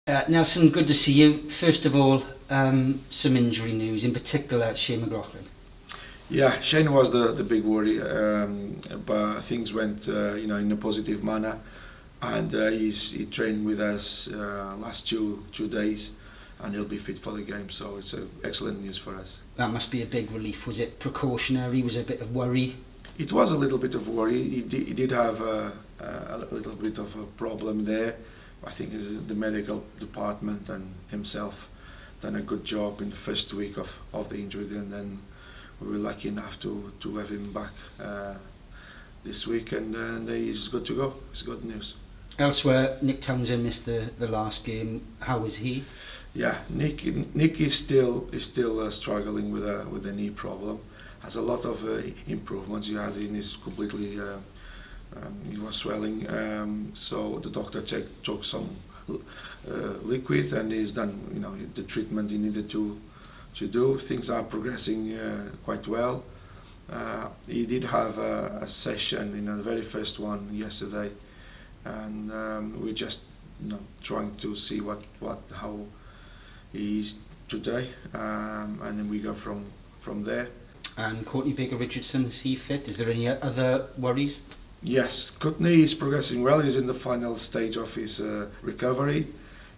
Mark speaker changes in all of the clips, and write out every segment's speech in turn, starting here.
Speaker 1: Nelson, good to see you. First of all, some injury news, in particular Shane McLaughlin.
Speaker 2: Yeah, Shane was the big worry, but things went in a positive manner, and he trained with us last two days, and he'll be fit for the game. So it's excellent news for us.
Speaker 1: That must be a big relief. Was it precautionary? Was it a bit of worry?
Speaker 2: It was a little bit of worry. He did have a little bit of a problem there. I think the medical department and himself done a good job in the first week of the injury, and then we were lucky enough to have him back this week, and he's good to go. It's good news.
Speaker 1: Elsewhere, Nick Townsend missed the last game. How was he?
Speaker 2: Yeah, Nick is still struggling with a knee problem. Has a lot of improvements. He is completely. He was swelling, so the doctor took some liquid, and he's done the treatment he needed to do. Things are progressing quite well. He did have a session in the very first one yesterday, and we're just trying to see how he is today, and then we go from there.
Speaker 1: And Courtney Baker-Richardson, is he fit? Is there any other worries?
Speaker 2: Yes, Courtney is progressing well. He's in the final stage of his recovery.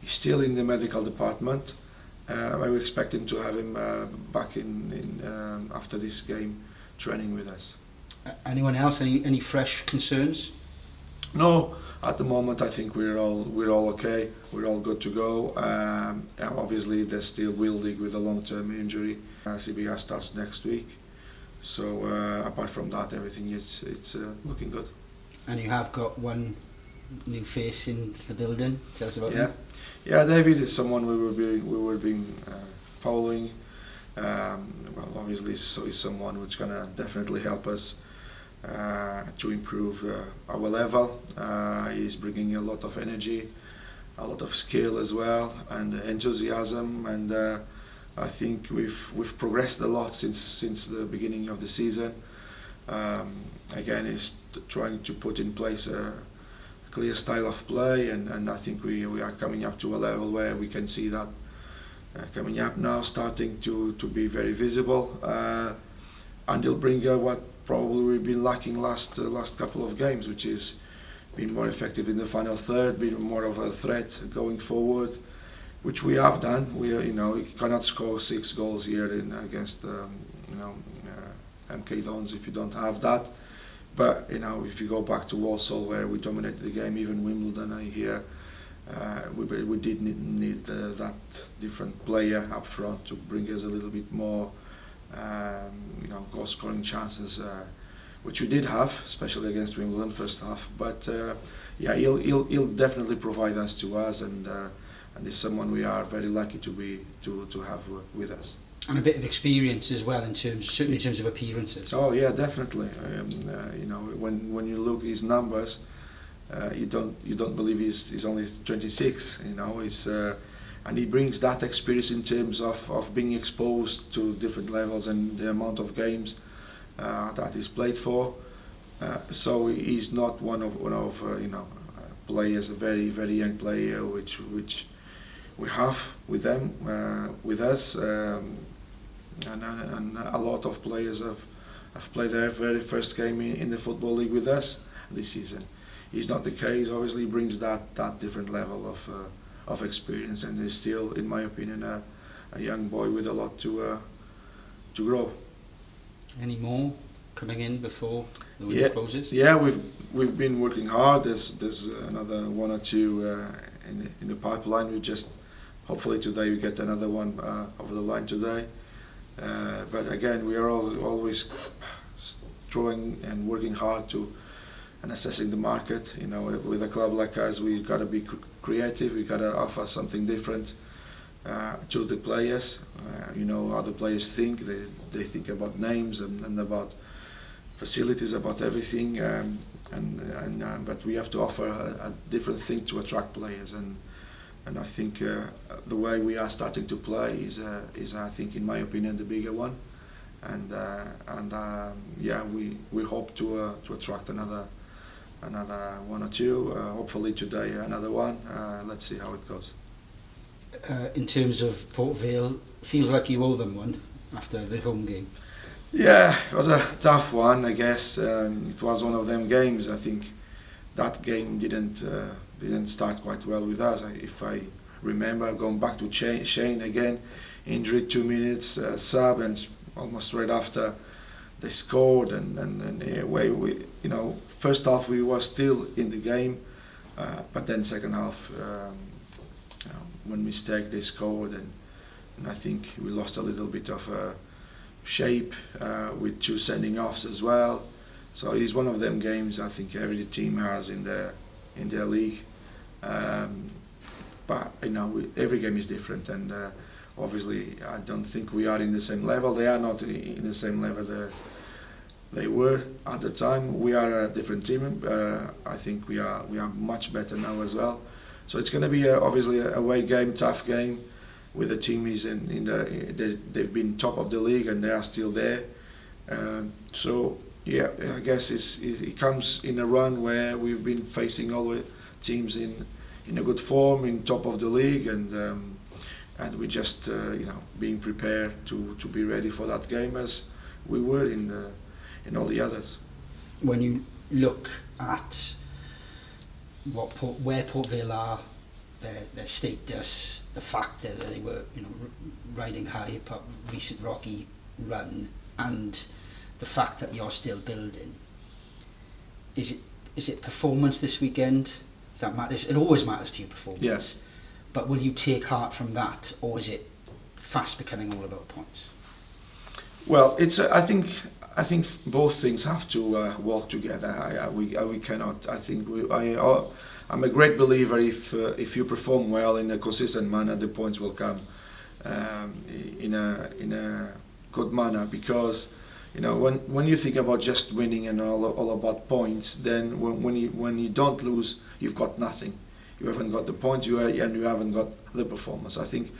Speaker 2: He's still in the medical department. I would expect him to have him back in after this game, training with us.
Speaker 1: Anyone else? Any fresh concerns?
Speaker 2: No, at the moment I think we're all okay. We're all good to go. Obviously, there's still Will League with a long-term injury. CBR starts next week. So apart from that, everything it's looking good. And
Speaker 1: you have got one new face in the building. Tell us about him.
Speaker 2: Yeah, David is someone we were being following. Well, obviously, so he's someone who's gonna definitely help us to improve our level. He's bringing a lot of energy, a lot of skill as well, and enthusiasm, and I think we've progressed a lot since the beginning of the season. Again, he's trying to put in place a clear style of play, and I think we are coming up to a level where we can see that coming up now, starting to be very visible, and he'll bring what probably we've been lacking last couple of games, which is being more effective in the final third, being more of a threat going forward, which we have done. You cannot score 6 goals here against MK Dons if you don't have that. But if you go back to Walsall, where we dominated the game, even Wimbledon here, we did need that different player up front to bring us a little bit more goal scoring chances, which we did have, especially against Wimbledon first half. But he'll definitely provide us to us, and is someone we are very lucky to have with us.
Speaker 1: And a bit of experience as well, certainly in terms of appearances.
Speaker 2: Oh yeah, definitely. When you look at his numbers, you don't believe he's only 26. And he brings that experience in terms of being exposed to different levels and the amount of games that he's played for. So he's not one of players, a very very young player, which we have with us, and a lot of players have played their very first game in the Football League with us this season. It's not the case. Obviously, he brings that different level of experience, and is still, in my opinion, a young boy with a lot to grow. Any
Speaker 1: more coming in before the window closes?
Speaker 2: Yeah, we've been working hard. There's another one or two in the pipeline. We just hopefully today we get another one over the line today. But again, we are always trying and working hard and assessing the market. With a club like us, we got to be creative. We got to offer something different to the players. How the players think. They think about names and about facilities, about everything. But we have to offer a different thing to attract players. And I think the way we are starting to play is I think, in my opinion, the bigger one. And we hope to attract another one or two. Hopefully today another one. Let's see how it goes.
Speaker 1: in terms of Port Vale, feels like you owe them one after the home game.
Speaker 2: Yeah, it was a tough one, I guess. It was one of them games. I think that game didn't start quite well with us. If I remember, going back to Shane again, injured 2 minutes, sub, and almost right after they scored. And anyway, first half we were still in the game, but then second half, one mistake they scored, and I think we lost a little bit of shape with 2 sending offs as well. So it's one of them games I think every team has in their league. But every game is different, and obviously I don't think we are in the same level. They are not in the same level they were at the time. We are a different team. I think we are much better now as well. So it's going to be obviously a away game, tough game, with the team is they've been top of the league and they are still there. So yeah, I guess it comes in a run where we've been facing all the teams in a good form, in top of the league, and we just being prepared to be ready for that game as we were in all the others.
Speaker 1: When you look at where Port Vale are, their status, the fact that they were riding high up recent rocky run, and the fact that you're still building, is it performance this weekend that matters? It always matters to you, performance.
Speaker 2: Yes.
Speaker 1: But will you take heart from that, or is it fast becoming all about points?
Speaker 2: Well, it's I think both things have to work together. We cannot. I think I'm a great believer if you perform well in a consistent manner, the points will come in a good manner. Because when you think about just winning and all about points, then when you don't lose, you've got nothing. You haven't got the points, and you haven't got the performance. I think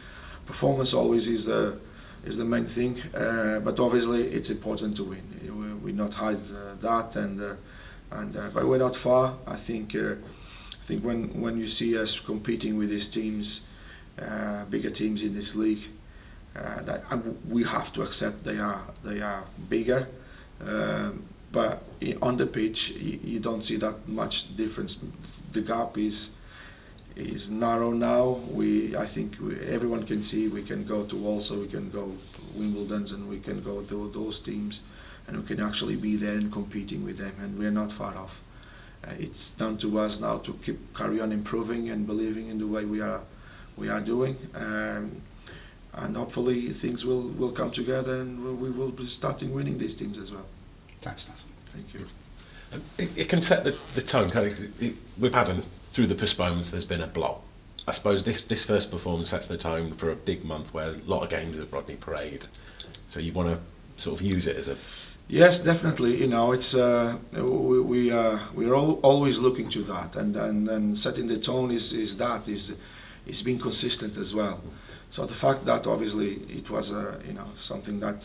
Speaker 2: performance always is the main thing, but obviously it's important to win. We not hide that, but we're not far. I think when you see us competing with these teams, bigger teams in this league, that we have to accept they are bigger, but on the pitch you don't see that much difference. The gap is narrow now. I think everyone can see we can go to Walsall, we can go Wimbledon's, and we can go to those teams, and we can actually be there and competing with them, and we're not far off. It's down to us now to carry on improving and believing in the way we are doing, and hopefully things will come together and we will be starting winning these teams as well.
Speaker 1: Thanks, Nelson.
Speaker 2: Thank you.
Speaker 3: It can set the tone. We've had through the postponements, there's been a block. I suppose this first performance sets the tone for a big month where a lot of games at Rodney Parade. So you want to sort of use it as a...
Speaker 2: Yes, definitely. It's we're always looking to that, and setting the tone is being consistent as well. So the fact that obviously it was something that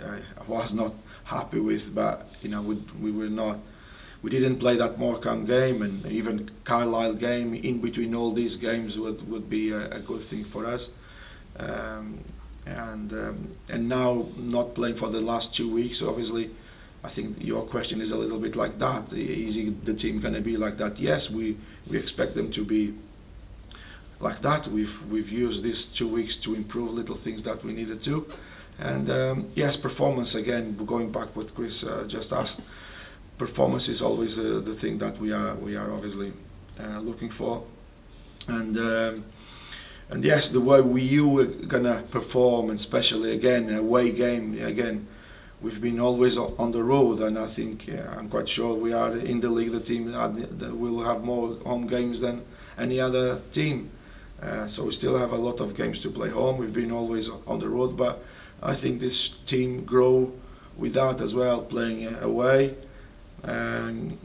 Speaker 2: I was not happy with, but we didn't play that Morecambe game, and even Carlisle game in between all these games would be a good thing for us. And now not playing for the last 2 weeks, obviously I think your question is a little bit like that. Is the team going to be like that? Yes, we expect them to be like that. We've used these 2 weeks to improve little things that we needed to, and yes, performance again. Going back what Chris just asked, performance is always the thing that we are obviously looking for, and yes, the way you are gonna perform, and especially again away game again. We've been always on the road, and I think I'm quite sure we are in the league the team that will have more home games than any other team. So we still have a lot of games to play home. We've been always on the road, but I think this team grow with that as well, playing away and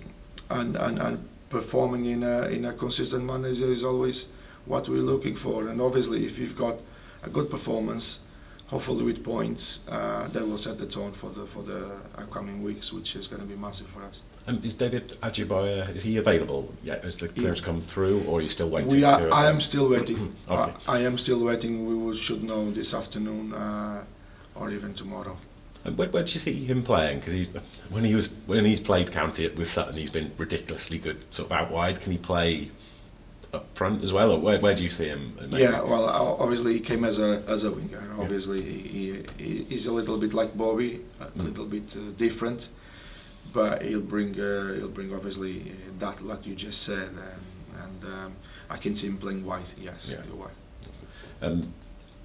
Speaker 2: performing in a consistent manner is always what we're looking for. And obviously, if you've got a good performance, hopefully with points, that will set the tone for the upcoming weeks, which is going to be massive for us.
Speaker 3: Is David Ajiboye, is he available yet? Has the clearance come through, or are you still waiting?
Speaker 2: I am still waiting.
Speaker 3: Okay.
Speaker 2: I am still waiting. We should know this afternoon or even tomorrow.
Speaker 3: And where do you see him playing? Because when he's played county with Sutton, he's been ridiculously good, sort of out wide. Can he play up front as well, or where do you see him?
Speaker 2: Yeah, well, obviously he came as a winger. Obviously, he's a little bit like Bobby, a little bit different, but he'll bring obviously that, like you just said, and I can see him playing wide. Yes,
Speaker 3: Yeah.
Speaker 2: you're right.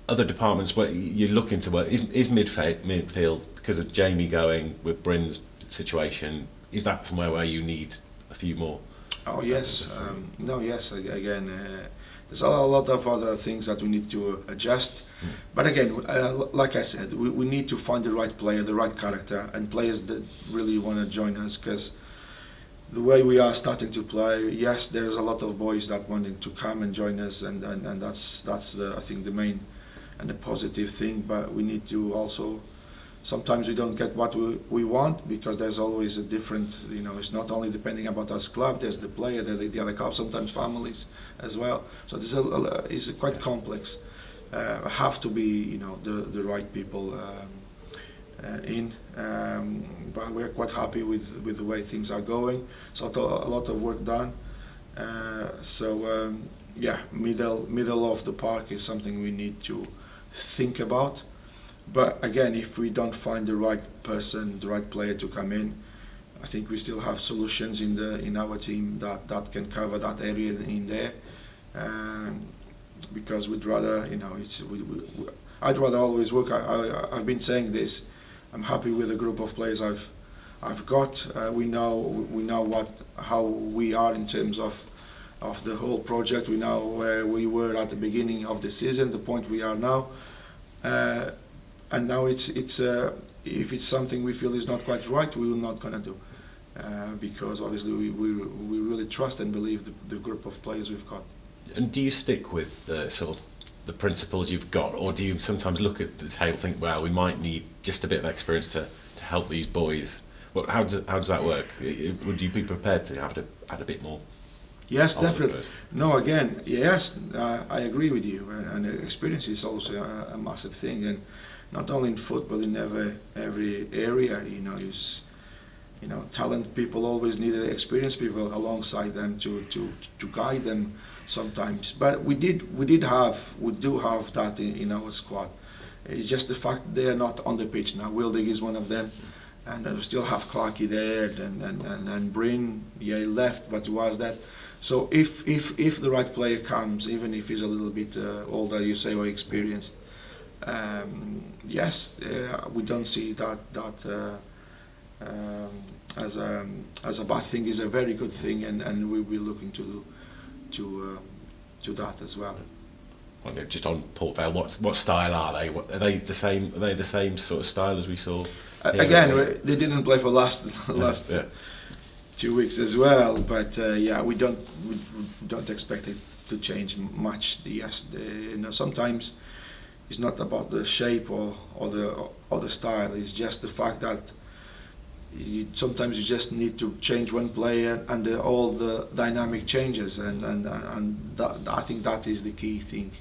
Speaker 3: Other departments where you look into work is midfield, because of Jamie going with Bryn's situation. Is that somewhere where you need a few more?
Speaker 2: Oh yes, yes. Again, there's a lot of other things that we need to adjust. But again, like I said, we need to find the right player, the right character, and players that really want to join us. Because the way we are starting to play, yes, there's a lot of boys that wanting to come and join us, and that's I think the main and the positive thing. But we need to also. Sometimes we don't get what we want, because there's always a different, it's not only depending about us club, there's the player, there's the other club, sometimes families as well. So this is quite complex. Have to be, the right people in. But we're quite happy with the way things are going. So a lot of work done. Middle of the park is something we need to think about. But again, if we don't find the right person, the right player to come in, I think we still have solutions in our team that can cover that area in there. Because we'd rather, I'd rather always work. I've been saying this. I'm happy with the group of players I've got. We know how we are in terms of the whole project. We know where we were at the beginning of the season, the point we are now. And now it's if it's something we feel is not quite right, we will not gonna do, because obviously we really trust and believe the group of players we've got.
Speaker 3: And do you stick with the sort of the principles you've got, or do you sometimes look at the table and think, well, we might need just a bit of experience to help these boys? How does that work? Would you be prepared to have to add a bit more?
Speaker 2: Yes, definitely. No, again, yes, I agree with you, and experience is also a massive thing, and not only in football, in every area. Talent people always need experienced people alongside them to guide them sometimes. But we do have that in our squad. It's just the fact they are not on the pitch now. Wildig is one of them, and we still have Clarkey there, and Bryn, he left, but he was that. So if the right player comes, even if he's a little bit older, you say, or experienced, yes, we don't see that as a bad thing. Is a very good thing, and we'll be looking to that as well.
Speaker 3: Just on Port Vale, what style are they? Are they the same? Are they the same sort of style as we saw?
Speaker 2: Again, they didn't play for last 2 weeks as well, but we don't expect it to change much. Yes, sometimes it's not about the shape or the style. It's just the fact that sometimes you just need to change one player, and all the dynamic changes, and that, I think that is the key thing.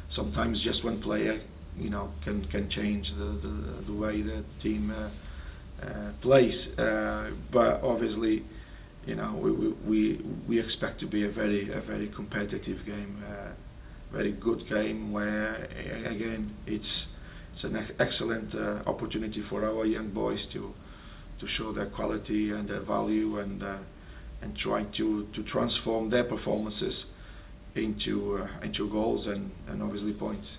Speaker 2: Sometimes just one player, can change the way the team plays. But obviously, we expect to be a very competitive game, very good game, where again it's an excellent opportunity for our young boys to show their quality and their value, and try to transform their performances into goals and obviously points.